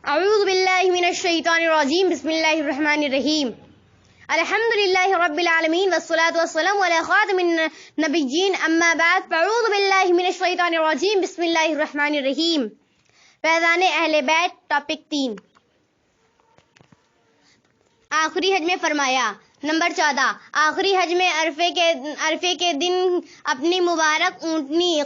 اعوذ باللہ من الشیطان الرجیم بسم اللہ الرحمن الرحیم الحمدللہ رب العالمین والصلاة والسلام علی خاتم النبیین اما بعد فاعوذ باللہ من الشیطان الرجیم بسم اللہ الرحمن الرحیم فیضان اہل بیت ٹاپک 3 آخری حج میں فرمایا نمبر 14 آخری حج میں عرفے کے دن اپنی مبارک اونٹنی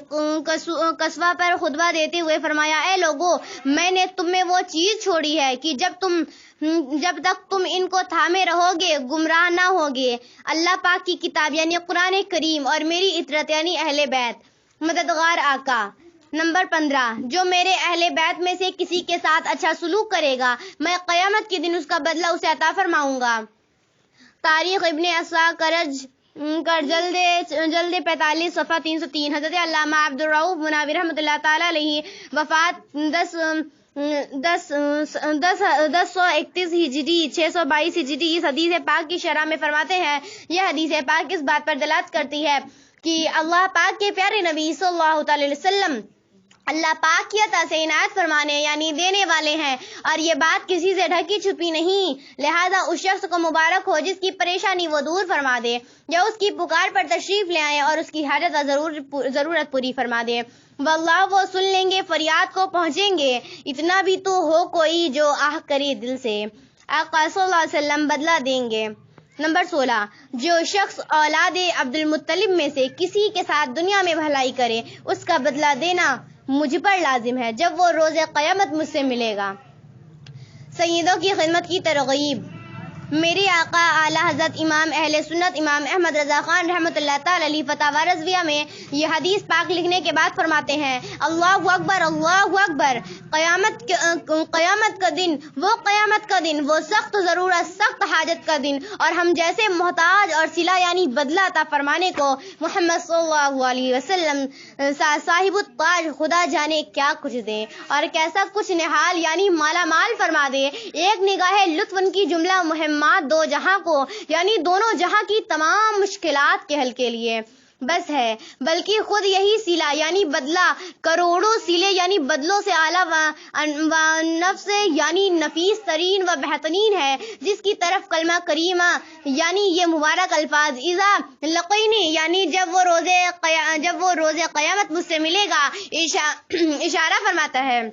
قصوہ پر خطبہ دیتے ہوئے فرمایا اے لوگو میں نے تم میں وہ چیز چھوڑی ہے کہ جب تک تم ان کو تھامے رہو گے گمراہ نہ ہوگے اللہ پاک کی کتاب یعنی قرآن کریم اور میری اطرت یعنی اہل بیت مددگار آقا نمبر 15 جو میرے اہل بیت میں سے کسی کے ساتھ اچھا سلوک کرے گا میں قیامت کے دن اس کا بدلہ اسے عطا فرماؤں گا تاریخ ابن اساکرج جلد 45 صفحہ 303 حضرت علامہ عبدالرؤف مناوی رحمۃ اللہ تعالی علیہ وفات 1031 ہجری 622 ہجری اس حدیث پاک کی شرح میں فرماتے ہیں یہ حدیث پاک اس بات پر دلالت کرتی ہے کہ اللہ پاک کے پیارے نبی صلی اللہ تعالی علیہ وسلم اللہ پاک کی عطا سے عنایت فرمانے یعنی دینے والے ہیں اور یہ بات کسی سے ڈھکی چھپی نہیں لہذا اس شخص کو مبارک ہو جس کی پریشانی وہ دور فرما دے یا اس کی پکار پر تشریف لے آئے اور اس کی حاجت ضرورت پوری فرما دے واللہ وہ سن لیں گے فریاد کو پہنچیں گے اتنا بھی تو ہو کوئی جو آہ کرے دل سے آقا صلی اللہ علیہ وسلم بدلہ دیں گے نمبر 16 جو شخص اولاد عبد المطلب میں سے کسی کے ساتھ دنیا میں بھلائی کرے اس کا بدلہ دینا مجھ پر لازم ہے جب وہ روز قیامت مجھ سے ملے گا سیدوں کی خدمت کی ترغیب میرے آقا اعلیٰ حضرت امام اہل سنت امام احمد رضا خان رحمۃ اللہ تعالی علیہ فتاوی رضویہ میں یہ حدیث پاک لکھنے کے بعد فرماتے ہیں اللہ اکبر قیامت کا دن وہ سخت ضرورت سخت حاجت کا دن اور ہم جیسے محتاج اور صلہ یعنی بدلہ عطا فرمانے کو محمد صلی اللہ علیہ وسلم صاحب التاج خدا جانے کیا کچھ دے اور کیسا کچھ نحال یعنی مالا مال فرما دے ایک نگاہ لطف ان کی جملہ مہمات دو جہاں کو یعنی دونوں جہاں کی تمام مشکلات کے حل کے لیے بس ہے بلکہ خود یہی سیلا یعنی بدلہ کروڑوں سیلے یعنی بدلوں سے اعلیٰ و نفس یعنی نفیس ترین و بہترین ہے جس کی طرف کلمہ کریمہ یعنی یہ مبارک الفاظ اذا لقینی یعنی جب وہ روز قیامت مجھ سے ملے گا اشارہ فرماتا ہے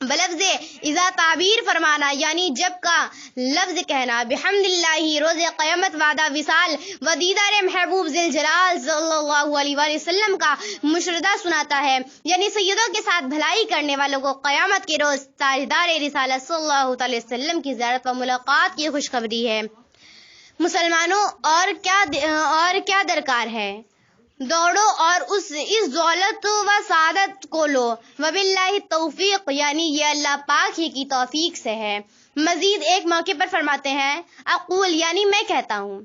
بلفظ اذا تعبیر فرمانا یعنی جب کا لفظ کہنا بحمد اللہ روز قیامت وعدہ وصال و دیدار محبوب ذی الجلال صلی اللہ علیہ وآلہ وسلم کا مشردہ سناتا ہے یعنی سیدوں کے ساتھ بھلائی کرنے والوں کو قیامت کے روز تاجدار رسالت صلی اللہ علیہ وسلم کی زیارت و ملاقات کی خوشخبری ہے مسلمانوں اور کیا درکار ہے دوڑو اور اس دولت و سعادت کو لو وباللہ توفیق یعنی یہ اللہ پاک ہی کی توفیق سے ہے مزید ایک موقع پر فرماتے ہیں اقول یعنی میں کہتا ہوں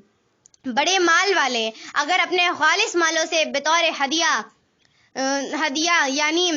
بڑے مال والے اگر اپنے خالص مالوں سے بطور ہدیہ یعنی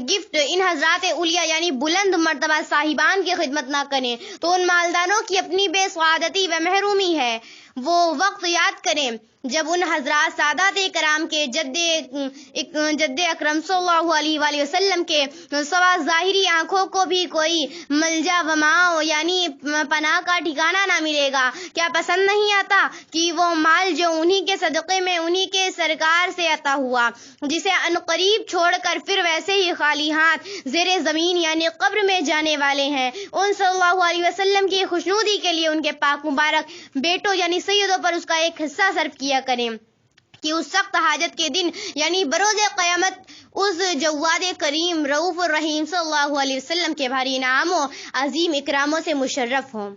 گفٹ ان حضرات اولیاء یعنی بلند مرتبہ صاحبان کی خدمت نہ کریں تو ان مالداروں کی اپنی بے سعادتی و محرومی ہے وہ وقت یاد کریں جب ان حضرات سادات کرام کے جد اکرم صلی اللہ علیہ وآلہ وسلم کے سوا ظاہری آنکھوں کو بھی کوئی ملجا و ماؤ یعنی پناہ کا ٹھکانہ نہ ملے گا کیا پسند نہیں آتا کہ وہ مال جو انہی کے صدقے میں انہی کے سرکار سے عطا ہوا جسے عنقریب چھوڑ کر پھر ویسے ہی خالی ہاتھ زیر زمین یعنی قبر میں جانے والے ہیں ان صلی اللہ علیہ وسلم کی خوشنودی کے لیے ان کے پاک مبارک بیٹوں یعنی سیدوں پر اس کا ایک حصہ صرف کیا کریں کہ اس سخت حاجت کے دن یعنی بروز قیامت اس جواد کریم رؤوف الرحیم صلی اللہ علیہ وسلم کے بھاری انعاموں عظیم اکراموں سے مشرف ہوں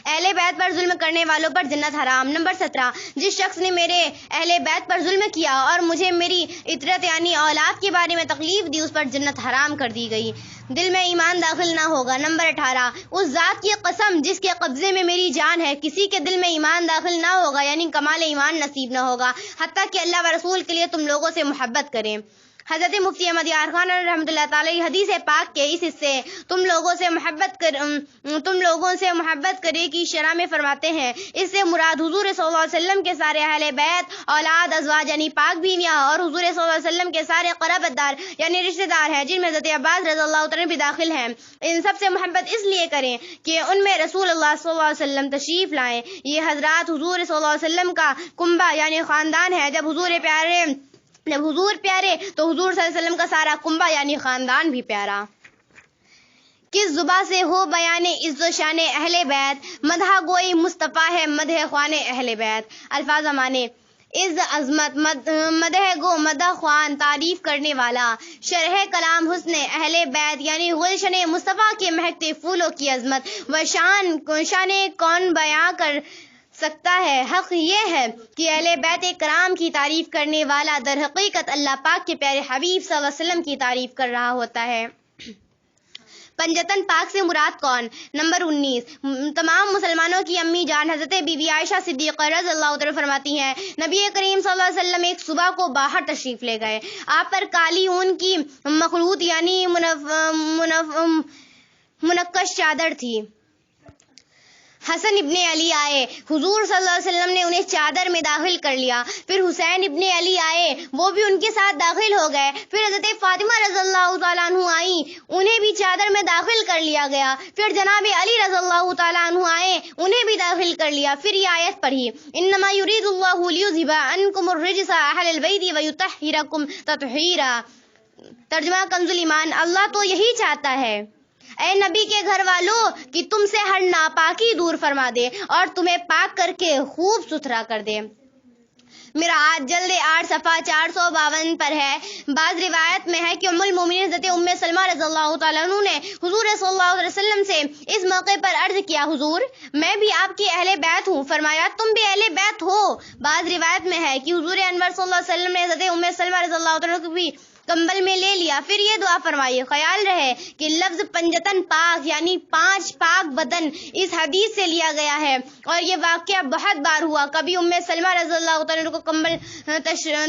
اہل بیت پر ظلم کرنے والوں پر جنت حرام نمبر 17 جس شخص نے میرے اہل بیت پر ظلم کیا اور مجھے میری اطرت یعنی اولاد کے بارے میں تکلیف دی اس پر جنت حرام کر دی گئی دل میں ایمان داخل نہ ہوگا نمبر 18 اس ذات کی قسم جس کے قبضے میں میری جان ہے کسی کے دل میں ایمان داخل نہ ہوگا یعنی کمال ایمان نصیب نہ ہوگا حتیٰ کہ اللہ و رسول کے لیے تم لوگوں سے محبت کریں حضرت مفتی احمد یار خان رحمۃ اللہ تعالی حدیث پاک کے اس حصے تم لوگوں سے محبت کرے کی شرح میں فرماتے ہیں، اس سے مراد حضور صلی اللہ علیہ وسلم کے سارے اہل بیت، اولاد، ازواج یعنی پاک بیویاں اور حضور صلی اللہ علیہ وسلم کے سارے قرابت دار یعنی رشتہ دار ہیں، جن میں حضرت عباس رضی اللہ عنہ بھی داخل ہیں۔ ان سب سے محبت اس لیے کریں کہ ان میں رسول اللہ صلی اللہ علیہ وسلم تشریف لائیں۔ یہ حضرات حضور صلی اللہ علیہ وسلم کا کنبہ یعنی خاندان ہے۔ جب حضور پیارے تو حضور صلی اللہ علیہ وسلم کا سارا کنبہ یعنی خاندان بھی پیارا۔ کس زباں سے ہو بیان عز و شان اہل بیت، مدح گوئی مصطفیٰ ہے مدح خوان اہل بیت۔ الفاظ معنی: عز عظمت، مدح گو مدح خوان تعریف کرنے والا، شرح کلام حسن اہل بیت یعنی گلشن مصطفیٰ کے مہکتے پھولوں کی عظمت و شان کون بیان کر سکتا ہے؟ حق یہ ہے کہ اہل بیت کرام کی تعریف کرنے والا در حقیقت اللہ پاک کے پیارے حبیب صلی اللہ علیہ وسلم کی تعریف کر رہا ہوتا ہے۔ پنجتن پاک سے مراد کون؟ نمبر 19، تمام مسلمانوں کی امی جان حضرت بی بی عائشہ صدیقہ رضی اللہ عنہا فرماتی ہیں، نبی کریم صلی اللہ علیہ وسلم ایک صبح کو باہر تشریف لے گئے۔ آپ پر کالی اون کی مخلوط یعنی منقش چادر تھی۔ حسن ابن علی آئے، حضور صلی اللہ علیہ وسلم نے انہیں چادر میں داخل کر لیا۔ پھر حسین ابن علی آئے، وہ بھی ان کے ساتھ داخل ہو گئے۔ پھر حضرت فاطمہ رضی اللہ تعالیٰ عنہ آئیں، انہیں بھی چادر میں داخل کر لیا گیا۔ پھر جناب علی رضی اللہ تعالیٰ عنہ آئے، انہیں بھی داخل کر لیا۔ پھر یہ آیت پڑھی، انما یرید اللہ لیذھب عنکم الرجس اہل البیت ویطہرکم تطہیرا۔ ترجمہ کنز ایمان: اللہ تو یہی چاہتا ہے اے نبی کے گھر والوں کہ تم سے ہر ناپاکی دور فرما دے اور تمہیں پاک کر کے خوب ستھرا کر دے۔ میراج جلد 8 صفحہ 452 پر ہے۔ بعض روایت میں ہے کہ ام المومنین حضرت ام سلمہ رضی اللہ تعالیٰ عنہ نے حضور صلی اللہ علیہ وسلم سے اس موقع پر عرض کیا، حضور میں بھی آپ کی اہل بیت ہوں۔ فرمایا تم بھی اہل بیت ہو۔ بعض روایت میں ہے کہ حضور انور صلی اللہ علیہ وسلم نے حضرت ام سلمہ رضی اللہ تعالیٰ عنہ کو بھی کمبل میں لے لیا۔ پھر یہ دعا فرمائی، خیال رہے کہ لفظ پنجتن پاک یعنی 5 پاک بدن اس حدیث سے لیا گیا ہے، اور یہ واقعہ بہت بار ہوا۔ کبھی ام سلمہ رضی اللہ تعالیٰ عنہ کو کمبل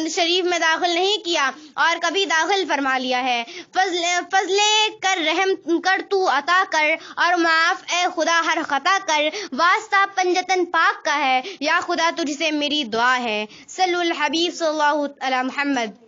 شریف میں داخل نہیں کیا اور کبھی داخل فرما لیا ہے۔ فضل کر رحم کر تو عطا کر اور معاف اے خدا ہر خطا کر، واسطہ پنجتن پاک کا ہے یا خدا تجھ سے میری دعا ہے۔ صلی الحبیب صلی اللہ علی محمد۔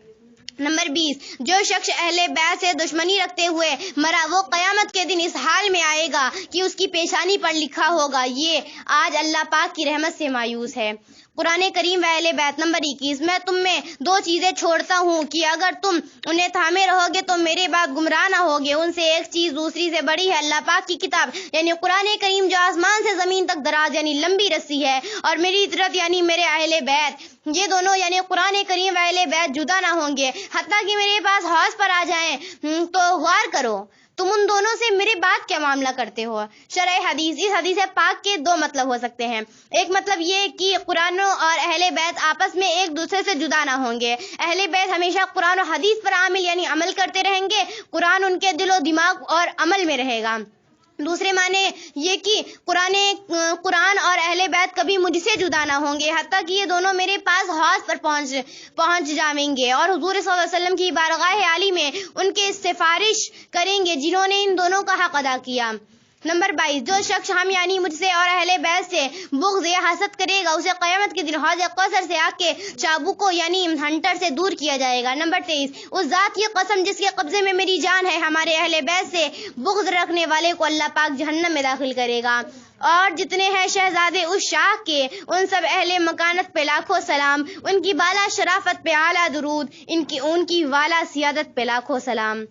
نمبر 20، جو شخص اہل بیت سے دشمنی رکھتے ہوئے مرا وہ قیامت کے دن اس حال میں آئے گا کہ اس کی پیشانی پر لکھا ہوگا، یہ آج اللہ پاک کی رحمت سے مایوس ہے۔ قرآن کریم و اہل بیت۔ نمبر 21، میں تم میں 2 چیزیں چھوڑتا ہوں کہ اگر تم انہیں تھامے رہو گے تو میرے بعد گمراہ نہ ہوگے۔ ان سے ایک چیز دوسری سے بڑی ہے، اللہ پاک کی کتاب یعنی قرآن کریم جو آسمان سے زمین تک دراز یعنی لمبی رسی ہے، اور میری اطرت یعنی میرے اہل بیت۔ یہ دونوں یعنی قرآن کریم و اہل بیت جدا نہ ہوں گے حتیٰ کہ میرے پاس حوض پر آ جائیں تو غور کرو تم ان دونوں سے میرے بعد کیا معاملہ کرتے ہو۔ شرح حدیث۔ اس حدیث پاک کے 2 مطلب ہو سکتے ہیں۔ ایک مطلب یہ کہ قرآن اور اہل بیت آپس میں ایک دوسرے سے جدا نہ ہوں گے۔ اہل بیت ہمیشہ قرآن و حدیث پر عامل یعنی عمل کرتے رہیں گے، قرآن ان کے دل و دماغ اور عمل میں رہے گا۔ دوسرے معنی یہ کہ قرآن اور اہل بیت کبھی مجھ سے جدا نہ ہوں گے حتیٰ کہ یہ دونوں میرے پاس حوض پر پہنچ جائیں گے اور حضور صلی اللہ علیہ وسلم کی بارگاہ عالی میں ان کے سفارش کریں گے جنہوں نے ان دونوں کا حق ادا کیا۔ نمبر 22، جو شخص ہم یعنی مجھ سے اور اہل بیت سے بغض یا حسد کرے گا اسے قیامت کے دن حوض کوثر سے آگ کے چابکوں یعنی ہنٹر سے دور کیا جائے گا۔ نمبر 23، اس ذات کی قسم جس کے قبضے میں میری جان ہے، ہمارے اہل بیت سے بغض رکھنے والے کو اللہ پاک جہنم میں داخل کرے گا۔ اور جتنے ہیں شہزادے اس شاہ کے ان سب اہل مکانت پہ لاکھوں سلام، ان کی بالا شرافت پہ اعلیٰ درود، ان کی والا سیادت پہ لاکھوں سلام۔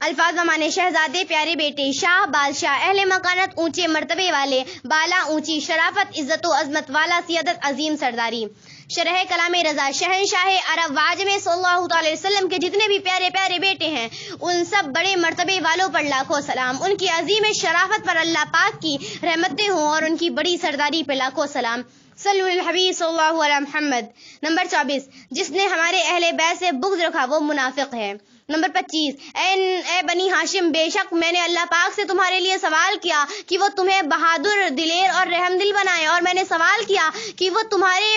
الفاظ معنی: شہزادے پیارے بیٹے، شاہ بادشاہ، اہل مکانت اونچے مرتبے والے، بالا اونچی، شرافت عزت و عظمت والا، سیادت عظیم سرداری۔ شرح کلام رضا۔ شہنشاہ عرب واجب صلی اللہ علیہ وسلم کے جتنے بھی پیارے پیارے بیٹے ہیں ان سب بڑے مرتبے والوں پر لاکھوں سلام، ان کی عظیم شرافت پر اللہ پاک کی رحمتیں ہوں اور ان کی بڑی سرداری پہ لاکھوں سلام۔ صلی الحبیب صلی اللہ علیہ محمد۔ نمبر 24، جس نے ہمارے اہل بیت سے بغض رکھا وہ منافق ہے۔ نمبر 25، اے بنی ہاشم، بے شک میں نے اللہ پاک سے تمہارے لیے سوال کیا کہ وہ تمہیں بہادر، دلیر اور رحم دل بنائے، اور میں نے سوال کیا کہ وہ تمہارے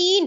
3,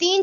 3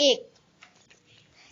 1,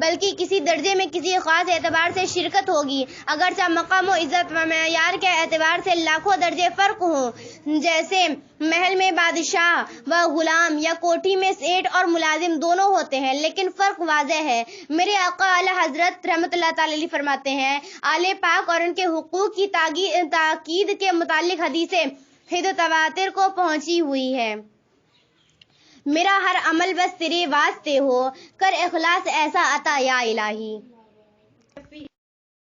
بلکہ کسی درجے میں کسی خاص اعتبار سے شرکت ہوگی، اگرچہ مقام و عزت و معیار کے اعتبار سے لاکھوں درجے فرق ہوں، جیسے محل میں بادشاہ و غلام یا کوٹھی میں سیٹ اور ملازم دونوں ہوتے ہیں، لیکن فرق واضح ہے۔ میرے آقا اعلیٰ حضرت رحمۃ اللہ تعالی علیہ فرماتے ہیں، آل پاک اور ان کے حقوق کی تاکید کے متعلق حدیثیں تواتر کو پہنچی ہوئی ہے۔ میرا ہر عمل بس تیرے واسطے ہو، کر اخلاص ایسا عطا یا الہی۔